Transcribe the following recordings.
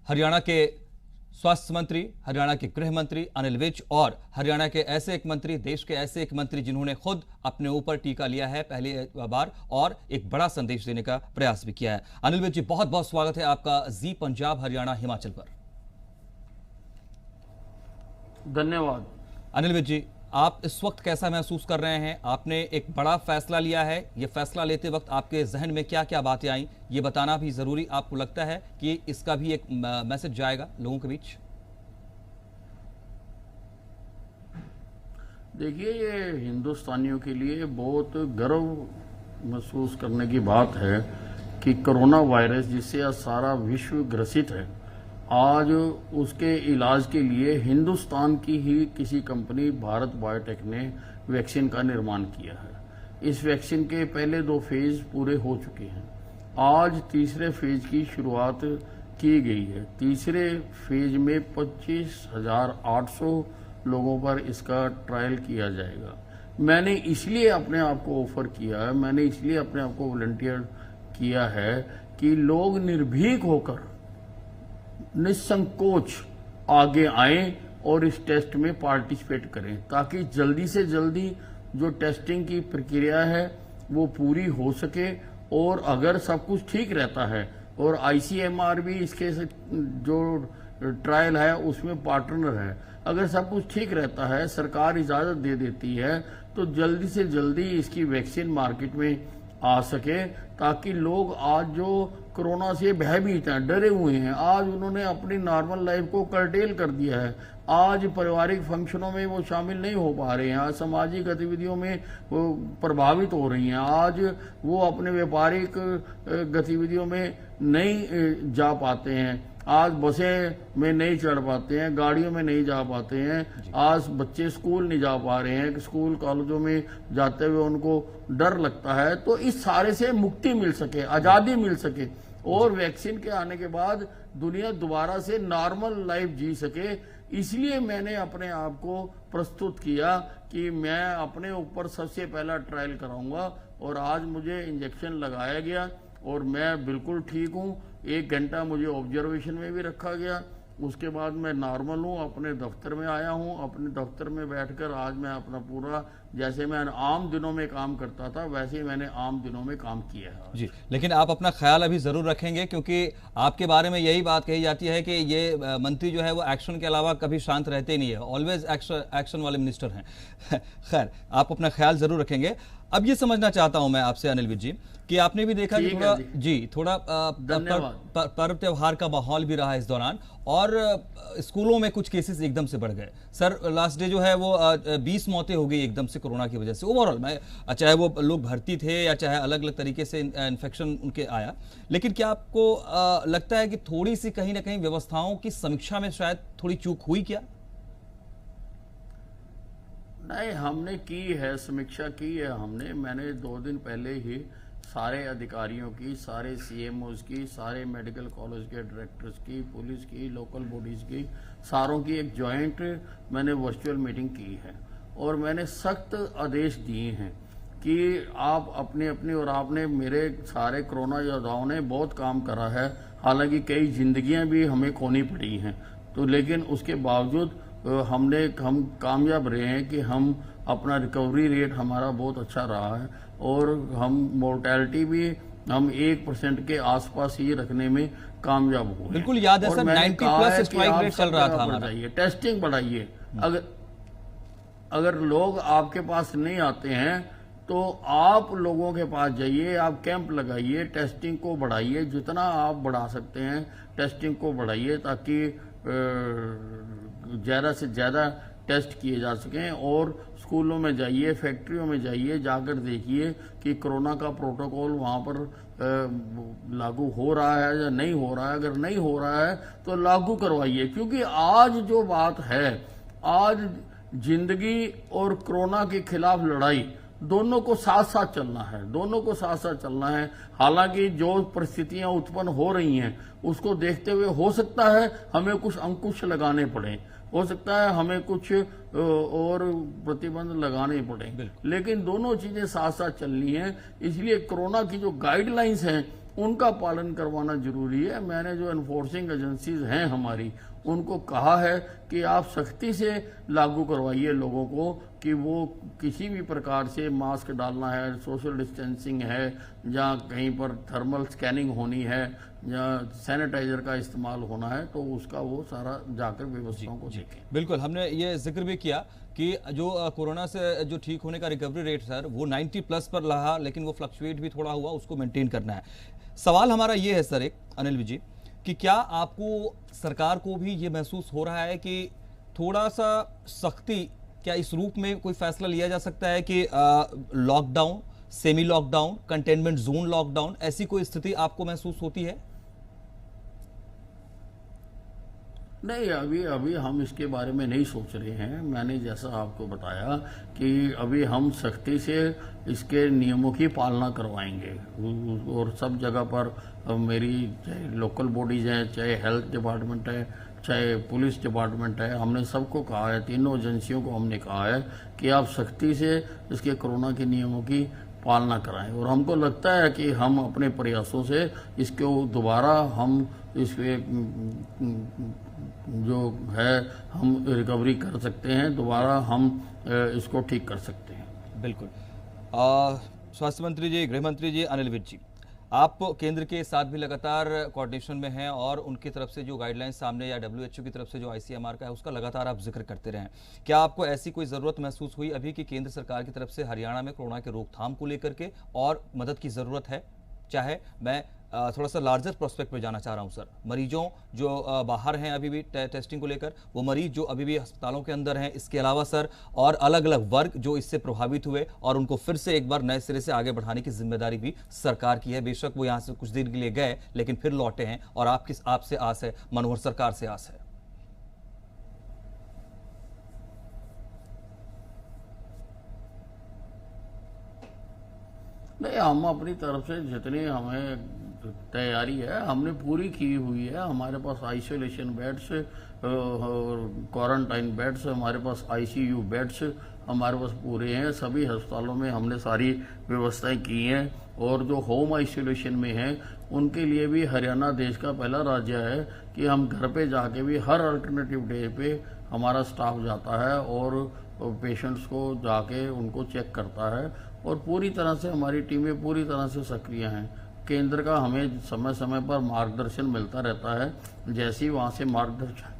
हरियाणा के स्वास्थ्य मंत्री, हरियाणा के गृह मंत्री अनिल विज और हरियाणा के ऐसे एक मंत्री, देश के ऐसे एक मंत्री जिन्होंने खुद अपने ऊपर टीका लिया है पहली बार और एक बड़ा संदेश देने का प्रयास भी किया है। अनिल विज जी, बहुत बहुत स्वागत है आपका जी पंजाब हरियाणा हिमाचल पर। धन्यवाद। अनिल विज जी, आप इस वक्त कैसा महसूस कर रहे हैं? आपने एक बड़ा फैसला लिया है, ये फैसला लेते वक्त आपके जहन में क्या क्या बातें आई, ये बताना भी जरूरी आपको लगता है कि इसका भी एक मैसेज जाएगा लोगों के बीच? देखिए, ये हिंदुस्तानियों के लिए बहुत गर्व महसूस करने की बात है कि कोरोना वायरस जिससे आज सारा विश्व ग्रसित है, आज उसके इलाज के लिए हिंदुस्तान की ही किसी कंपनी भारत बायोटेक ने वैक्सीन का निर्माण किया है। इस वैक्सीन के पहले 2 फेज पूरे हो चुके हैं। आज तीसरे फेज की शुरुआत की गई है। तीसरे फेज में 25,800 लोगों पर इसका ट्रायल किया जाएगा। मैंने इसलिए अपने आप को ऑफर किया है, मैंने इसलिए अपने आप को वॉलंटियर किया है कि लोग निर्भीक होकर निसंकोच आगे आएं और इस टेस्ट में पार्टिसिपेट करें, ताकि जल्दी से जल्दी जो टेस्टिंग की प्रक्रिया है वो पूरी हो सके। और अगर सब कुछ ठीक रहता है और आईसीएमआर भी इसके जो ट्रायल है उसमें पार्टनर है, अगर सब कुछ ठीक रहता है, सरकार इजाजत दे देती है, तो जल्दी से जल्दी इसकी वैक्सीन मार्केट में आ सके, ताकि लोग आज जो कोरोना से भयभीत हैं, डरे हुए हैं, आज उन्होंने अपनी नॉर्मल लाइफ को कर्टेल कर दिया है। आज पारिवारिक फंक्शनों में वो शामिल नहीं हो पा रहे हैं, आज सामाजिक गतिविधियों में वो प्रभावित हो रही हैं, आज वो अपने व्यापारिक गतिविधियों में नहीं जा पाते हैं, आज बसें में नहीं चढ़ पाते हैं, गाड़ियों में नहीं जा पाते हैं, आज बच्चे स्कूल नहीं जा पा रहे हैं, स्कूल कॉलेजों में जाते हुए उनको डर लगता है। तो इस सारे से मुक्ति मिल सके, आजादी मिल सके और वैक्सीन के आने के बाद दुनिया दोबारा से नॉर्मल लाइफ जी सके, इसलिए मैंने अपने आप को प्रस्तुत किया कि मैं अपने ऊपर सबसे पहला ट्रायल कराऊंगा। और आज मुझे इंजेक्शन लगाया गया और मैं बिल्कुल ठीक हूं। 1 घंटा मुझे ऑब्जर्वेशन में भी रखा गया, उसके बाद मैं नॉर्मल हूँ, अपने दफ्तर में आया हूँ। अपने दफ्तर में बैठकर आज मैं अपना पूरा, जैसे मैं आम दिनों में काम करता था वैसे ही मैंने आम दिनों में काम किया है जी। लेकिन आप अपना ख्याल अभी जरूर रखेंगे, क्योंकि आपके बारे में यही बात कही जाती है कि ये मंत्री जो है वो एक्शन के अलावा कभी शांत रहते नहीं है, ऑलवेज एक्शन वाले मिनिस्टर हैं। खैर, आप अपना ख्याल जरूर रखेंगे। अब ये समझना चाहता हूं मैं आपसे अनिल विज जी कि आपने भी देखा कि थोड़ा पर्व त्योहार का माहौल भी रहा इस दौरान और स्कूलों में कुछ केसेस एकदम से बढ़ गए। सर, लास्ट डे जो है वो 20 मौतें हो गई एकदम से कोरोना की वजह से। ओवरऑल मैं, चाहे वो लोग भर्ती थे या चाहे अलग अलग तरीके से इन्फेक्शन उनके आया, लेकिन क्या आपको लगता है कि थोड़ी सी कहीं ना कहीं व्यवस्थाओं की समीक्षा में शायद थोड़ी चूक हुई क्या? नहीं, हमने की है, समीक्षा की है हमने। मैंने 2 दिन पहले ही सारे अधिकारियों की, सारे सीएमओज की, सारे मेडिकल कॉलेज के डायरेक्टर्स की, पुलिस की, लोकल बॉडीज की, सारों की एक जॉइंट मैंने वर्चुअल मीटिंग की है और मैंने सख्त आदेश दिए हैं कि आप अपने अपने, और आपने मेरे सारे कोरोना योद्धाओं ने बहुत काम करा है, हालांकि कई जिंदगियां भी हमें खोनी पड़ी हैं, तो लेकिन उसके बावजूद हम कामयाब रहे हैं कि हम अपना रिकवरी रेट हमारा बहुत अच्छा रहा है और हम मोर्टेलिटी भी हम 1% के आसपास ही रखने में कामयाब हुए। बिल्कुल याद है सर, 90+ स्ट्राइक रेट चल रहा था हमारा। टेस्टिंग बढ़ाइए। अगर लोग आपके पास नहीं आते हैं तो आप लोगों के पास जाइए, आप कैंप लगाइए, टेस्टिंग को बढ़ाइए, जितना आप बढ़ा सकते हैं टेस्टिंग को बढ़ाइए, ताकि ज्यादा से ज्यादा टेस्ट किए जा सकें। और स्कूलों में जाइए, फैक्ट्रियों में जाइए, जाकर देखिए कि कोरोना का प्रोटोकॉल वहां पर लागू हो रहा है या नहीं हो रहा है। अगर नहीं हो रहा है तो लागू करवाइए, क्योंकि आज जो बात है, आज जिंदगी और कोरोना के खिलाफ लड़ाई दोनों को साथ साथ चलना है, दोनों को साथ साथ चलना है। हालांकि जो परिस्थितियां उत्पन्न हो रही हैं उसको देखते हुए हो सकता है हमें कुछ अंकुश लगाने पड़े, हो सकता है हमें कुछ और प्रतिबंध लगाने पड़े, लेकिन दोनों चीजें साथ साथ चलनी है। इसलिए कोरोना की जो गाइडलाइंस हैं उनका पालन करवाना जरूरी है। मैंने जो एनफोर्सिंग एजेंसीज हैं हमारी, उनको कहा है कि आप सख्ती से लागू करवाइए लोगों को कि वो किसी भी प्रकार से मास्क डालना है, सोशल डिस्टेंसिंग है, या कहीं पर थर्मल स्कैनिंग होनी है, या सैनिटाइजर का इस्तेमाल होना है, तो उसका वो सारा जाकर व्यवस्थाओं को देखें। बिल्कुल, हमने ये जिक्र भी किया कि जो कोरोना से जो ठीक होने का रिकवरी रेट सर वो 90+ पर रहा, लेकिन वो फ्लक्चुएट भी थोड़ा हुआ, उसको मेंटेन करना है। सवाल हमारा ये है सर, एक अनिल जी, कि क्या आपको सरकार को भी ये महसूस हो रहा है कि थोड़ा सा सख्ती, क्या इस रूप में कोई फैसला लिया जा सकता है कि lockdown, semi lockdown, containment zone lockdown, ऐसी कोई स्थिति आपको महसूस होती है? नहीं, अभी हम इसके बारे में नहीं सोच रहे हैं। मैंने जैसा आपको बताया कि अभी हम सख्ती से इसके नियमों की पालना करवाएंगे, और सब जगह पर मेरी चाहे लोकल बॉडीज हैं, चाहे हेल्थ डिपार्टमेंट है, चाहे पुलिस डिपार्टमेंट है, हमने सबको कहा है, तीनों एजेंसियों को हमने कहा है कि आप सख्ती से इसके कोरोना के नियमों की पालना कराएं। और हमको लगता है कि हम अपने प्रयासों से इसको दोबारा हम इस पे जो है हम रिकवरी कर सकते हैं, दोबारा हम इसको ठीक कर सकते हैं। बिल्कुल। स्वास्थ्य मंत्री जी, गृह मंत्री जी, अनिल विज जी, आप केंद्र के साथ भी लगातार कोऑर्डिनेशन में हैं और उनकी तरफ से जो गाइडलाइंस सामने, या WHO की तरफ से जो ICMR का है, उसका लगातार आप जिक्र करते रहे। क्या आपको ऐसी कोई ज़रूरत महसूस हुई अभी कि केंद्र सरकार की तरफ से हरियाणा में कोरोना के रोकथाम को लेकर के और मदद की ज़रूरत है? चाहे मैं थोड़ा सा लार्जर प्रोस्पेक्ट में जाना चाह रहा हूं सर, मरीजों जो बाहर हैं अभी भी टेस्टिंग को लेकर, वो मरीज जो अभी भी अस्पतालों के अंदर हैं, इसके अलावा सर और अलग अलग वर्ग जो इससे प्रभावित हुए और उनको फिर से एक बार नए सिरे से आगे बढ़ाने की जिम्मेदारी भी सरकार की है। बेशक वो यहाँ से कुछ देर के लिए गए लेकिन फिर लौटे हैं, और आपसे आस है, मनोहर सरकार से आस है। नहीं, हम अपनी तरफ से जितनी हमें तैयारी है हमने पूरी की हुई है। हमारे पास आइसोलेशन बेड्स, क्वारंटाइन बेड्स, हमारे पास ICU बेड्स हमारे पास पूरे हैं। सभी अस्पतालों में हमने सारी व्यवस्थाएं की हैं, और जो होम आइसोलेशन में हैं उनके लिए भी हरियाणा देश का पहला राज्य है कि हम घर पे जाके भी हर अल्टरनेटिव डे पे हमारा स्टाफ जाता है और पेशेंट्स को जाके उनको चेक करता है, और पूरी तरह से हमारी टीमें पूरी तरह से सक्रिय हैं। केंद्र का हमें समय समय पर मार्गदर्शन मिलता रहता है, जैसे ही वहाँ से मार्गदर्शन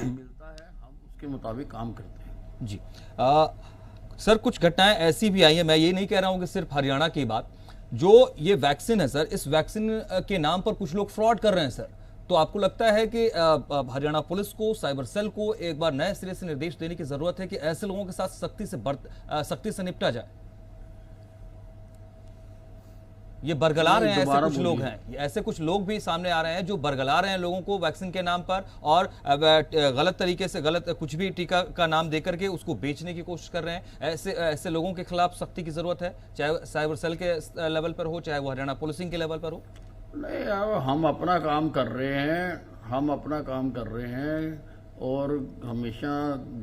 मिलता है हम उसके मुताबिक काम करते हैं। जी सर, कुछ घटनाएं ऐसी भी आई हैं, मैं ये नहीं कह रहा हूं कि सिर्फ हरियाणा की बात, जो ये वैक्सीन है सर, इस वैक्सीन के नाम पर कुछ लोग फ्रॉड कर रहे हैं सर। तो आपको लगता है कि हरियाणा पुलिस को, साइबर सेल को एक बार नए सिरे से निर्देश देने की जरूरत है कि ऐसे लोगों के साथ सख्ती से निपटा जाए? ये बरगला रहे हैं, ऐसे कुछ लोग हैं, ऐसे कुछ लोग भी सामने आ रहे हैं जो बरगला रहे हैं लोगों को वैक्सीन के नाम पर, और गलत तरीके से, गलत कुछ भी टीका का नाम देकर के उसको बेचने की कोशिश कर रहे हैं। ऐसे लोगों के खिलाफ सख्ती की जरूरत है, चाहे साइबर सेल के लेवल पर हो, चाहे वो हरियाणा पुलिसिंग के लेवल पर हो। नहीं यार, हम अपना काम कर रहे हैं, और हमेशा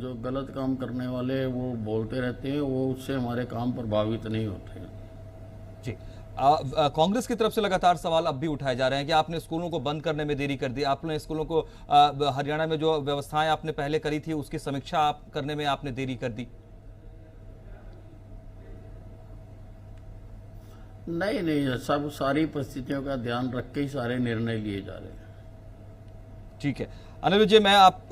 जो गलत काम करने वाले वो बोलते रहते हैं, वो उससे हमारे काम प्रभावित नहीं होते हैं। जी, कांग्रेस की तरफ से लगातार सवाल अब भी उठाए जा रहे हैं कि आपने स्कूलों को बंद करने में देरी कर दी, आपने स्कूलों को हरियाणा में जो व्यवस्थाएं आपने पहले करी थी उसकी समीक्षा आप करने में आपने देरी कर दी। नहीं, सब सारी परिस्थितियों का ध्यान रख के ही सारे निर्णय लिए जा रहे हैं। ठीक है अनिल जी, मैं आप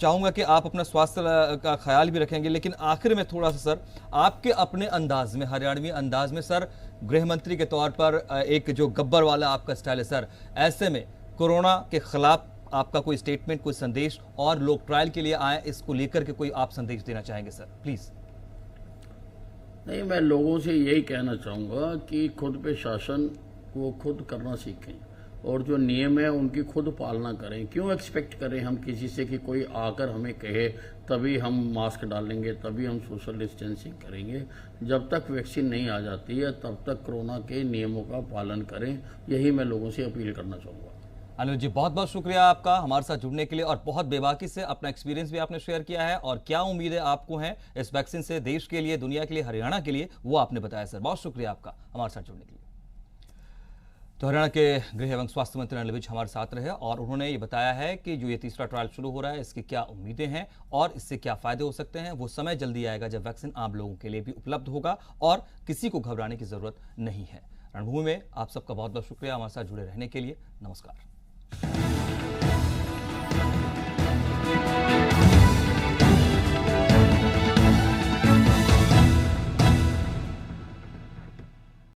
चाहूंगा कि आप अपना स्वास्थ्य का ख्याल भी रखेंगे, लेकिन आखिर में थोड़ा सा सर आपके अपने अंदाज में, हरियाणवी अंदाज में सर, गृह मंत्री के तौर पर एक जो गब्बर वाला आपका स्टाइल है सर, ऐसे में कोरोना के खिलाफ आपका कोई स्टेटमेंट, कोई संदेश, और लोग ट्रायल के लिए आए, इसको लेकर के कोई आप संदेश देना चाहेंगे सर, प्लीज? नहीं, मैं लोगों से यही कहना चाहूँगा कि खुद पे शासन वो खुद करना सीखें, और जो नियम है उनकी खुद पालना करें। क्यों एक्सपेक्ट करें हम किसी से कि कोई आकर हमें कहे तभी हम मास्क डालेंगे, तभी हम सोशल डिस्टेंसिंग करेंगे? जब तक वैक्सीन नहीं आ जाती है तब तक कोरोना के नियमों का पालन करें, यही मैं लोगों से अपील करना चाहूँगा। अनिल जी, बहुत बहुत शुक्रिया आपका हमारे साथ जुड़ने के लिए, और बहुत बेबाकी से अपना एक्सपीरियंस भी आपने शेयर किया है, और क्या उम्मीदें आपको हैं इस वैक्सीन से, देश के लिए, दुनिया के लिए, हरियाणा के लिए, वो आपने बताया सर। बहुत शुक्रिया आपका हमारे साथ जुड़ने के लिए। तो हरियाणा के गृह एवं स्वास्थ्य मंत्री अनिल विज हमारे साथ रहे और उन्होंने ये बताया है कि जो ये तीसरा ट्रायल शुरू हो रहा है इसकी क्या उम्मीदें हैं और इससे क्या फायदे हो सकते हैं। वो समय जल्दी आएगा जब वैक्सीन आम लोगों के लिए भी उपलब्ध होगा और किसी को घबराने की जरूरत नहीं है। रणभूमि में आप सबका बहुत बहुत शुक्रिया हमारे साथ जुड़े रहने के लिए। नमस्कार।